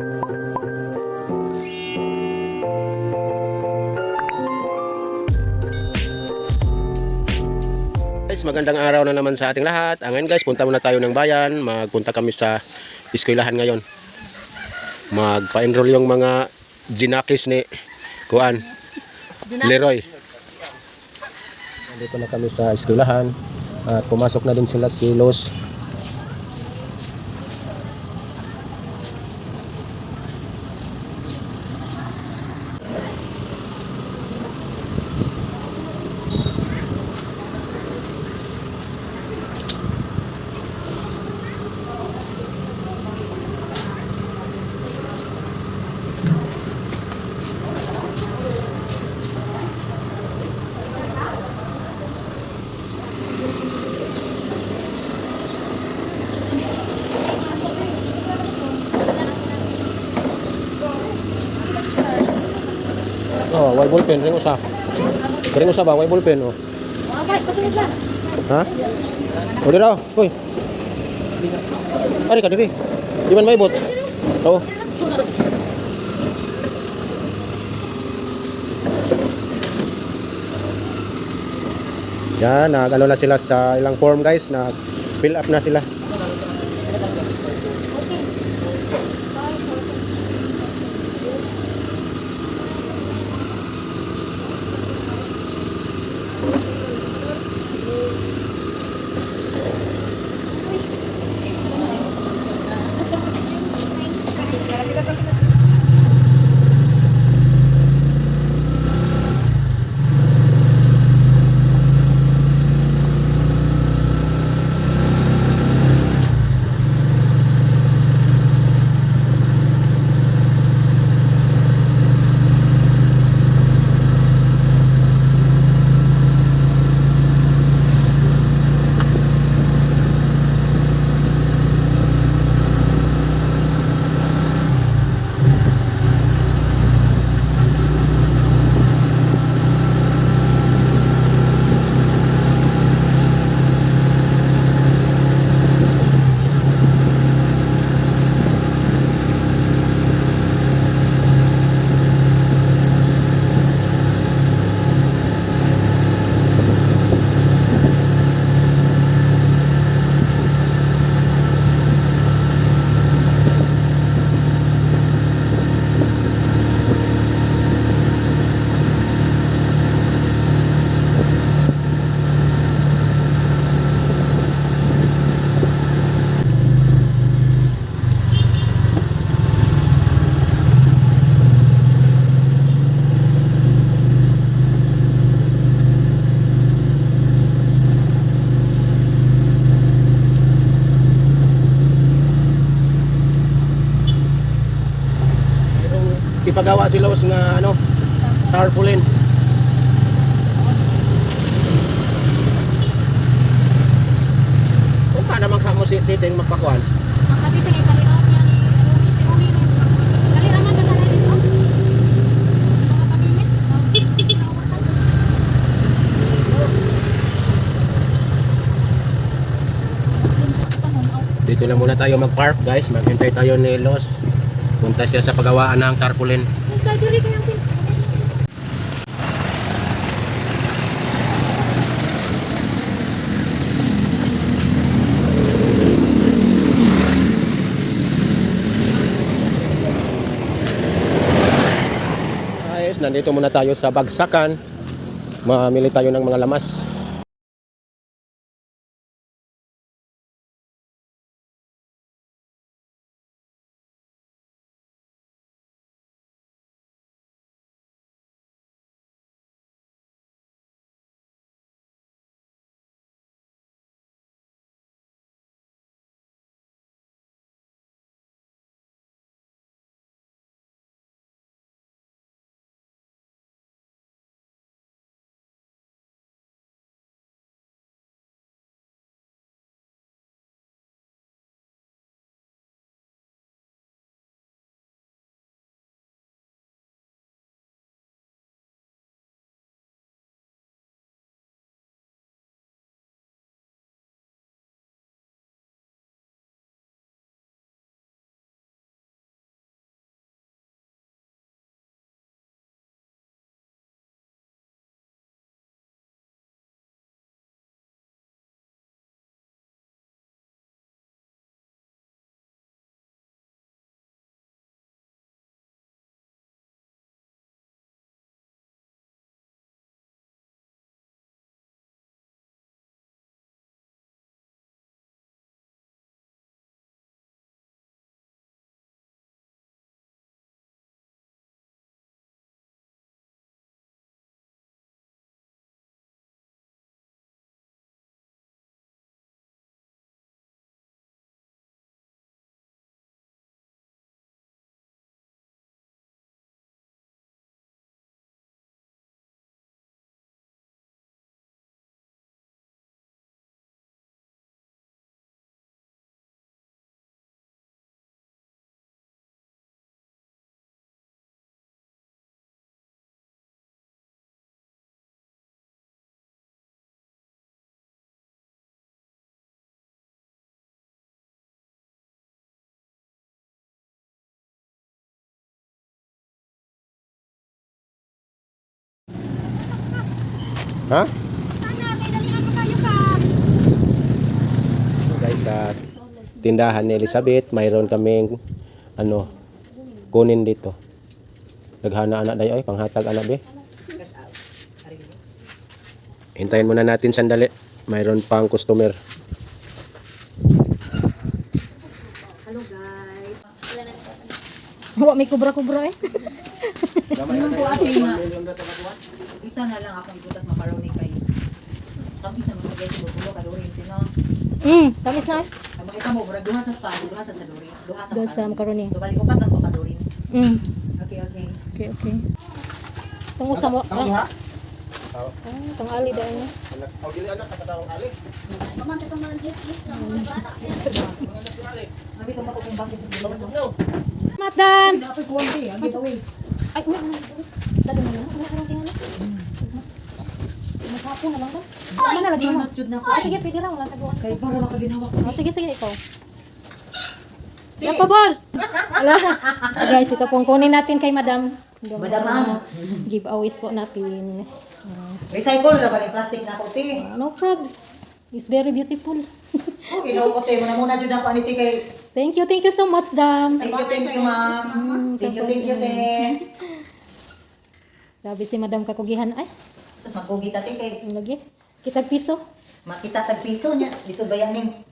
Guys, magandang araw na naman sa ating lahat. Ngayon guys, punta muna tayo ng bayan. Magpunta kami sa eskwelahan ngayon. Magpa-enroll yung mga ginakis ni Kuan, Leroy. Dito na kami sa eskwelahan at pumasok na din sila si Los. Oh, way ballpen ring usa. Ring usa ba way ballpen oh. Ha? O dira, hoy. Ari ka diri. Di man may bot. Oh. Yan, nag-ano na sila sa ilang form guys, nag-fill up na sila. Ipagawa sila nga ano, tarpaulin. Kung pa naman kamo si titing magpakuan. Makatiting ikaliot yan ni Rumi. Dali naman ba sana dito? Mga pamimits? Dito lang muna tayo mag-park guys. Maghintay tayo ni Los. Punta siya sa paggawaan ng tarpaulin. Dali kayang sin. Guys, nandito muna tayo sa Bagsakan. Mamili tayo ng mga lamas. Ha? Sana, may dalihan mo kayo ka. Guys, sa tindahan ni Elizabeth, mayroon kaming kunin dito. Naghana anak dayo ay panghatag anak be. Hintayin muna natin sandali. Mayroon pang customer. Hello guys. Huwag may kubra-kubra eh. Tingnan ko ate nga. Isa na lang akong ibutas macaroni kay. Tapos na spaghetti mo bulo kadurin tino. Tamis na. Ang makita mo murag duha sa spaghetti, duha sa saduri, duha sa Duha sa macaroni. So balik upat ang kadurin. Okay, okay. Okay, okay. Itong usa mo. ha? Itong ali dahil na. Anak, dili anak katawang ali. Ang bito mo kung bakit bulo. Madam! Dapat kuwanti, ang giveaways. Ay, uy, dado mo na. Ano karang tingala? Mas hapon na lang ba? Ano na lagi mo? Jud na ko. Sige, pwede lang. Wala taguan. Kay para makaginawa ko. Oh, sige, ikaw. Yan pa, Bal! Wala. Guys, ito pong kunin natin kay Madam. Madam ang. Giveaways po natin. Recycle ra ba ni plastic na ko ti. No probs. It's very beautiful. Okay, no ko te muna jud ako ani ti kay. Thank you so much, Dam. Thank you ma'am. Thank you te. Grabe si Madam kakugihan. Ay, Sus magkugi ta ti kay. ang lagi. Kitag piso. Makita tag piso niya, lisod bayanin.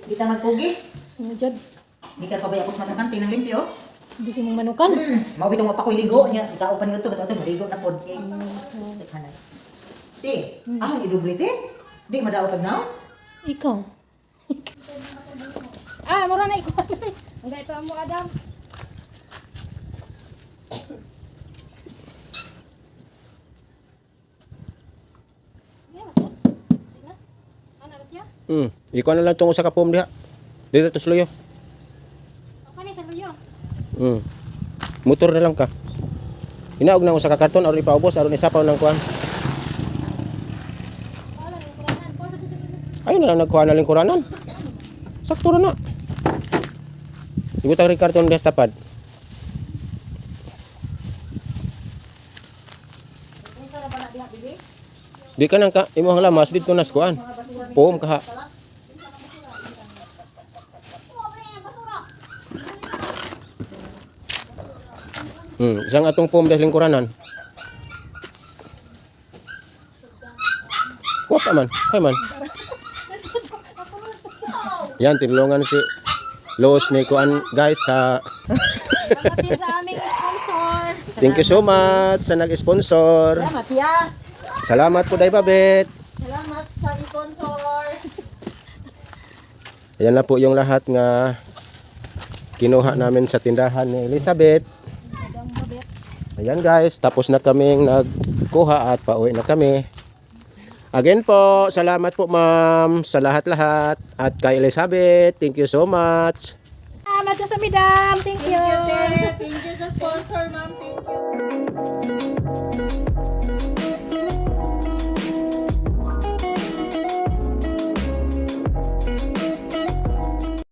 Kita magkugi. Ano dyan? Di ka pa ba ako matakan tinang limpyo? Hindi si mong manukan. Mao bitong mapakoy ligo niya. Ikaw pa niyo to, kato maligo na pod kay. Tekhanan. Ti, ang iduble ti. Di madaot tag na. Ikaw. Mura na ikaw. Ang gaito mo, Adam. Ikaw na lang tong usa ka pom diha. Dito to sluyo. Ako ni sa luyo. Motor na lang ka. Inaog na usa ka karton aron ipaubos aron isapaw ng kuan. Wala ni kuranan. Ko sa Ayun na lang nagkuha na lingkuranan. Sakto na na. Ibutang rin karton diha sa tapad. Di ka nang ka imong lamas dito na sa kuan. Pom kaha. Isang atong pom dahil lingkuranan. Kuha pa man. Hay man. Yan, tinulungan si Lois ni kuan guys sa Salamat sa aming sponsor. thank you so much sa nag-sponsor. Salamat ya. Salamat po Day Babet. Salamat sa sponsor. Ayan na po yung lahat nga kinuha namin sa tindahan ni Elizabeth. Ayan guys, tapos na kaming nagkuha at pauwi na kami. Again po, salamat po ma'am sa lahat-lahat at kay Elizabeth, thank you so much. Salamat sa Madam. Thank you. Thank you sa sponsor, ma'am. Thank you.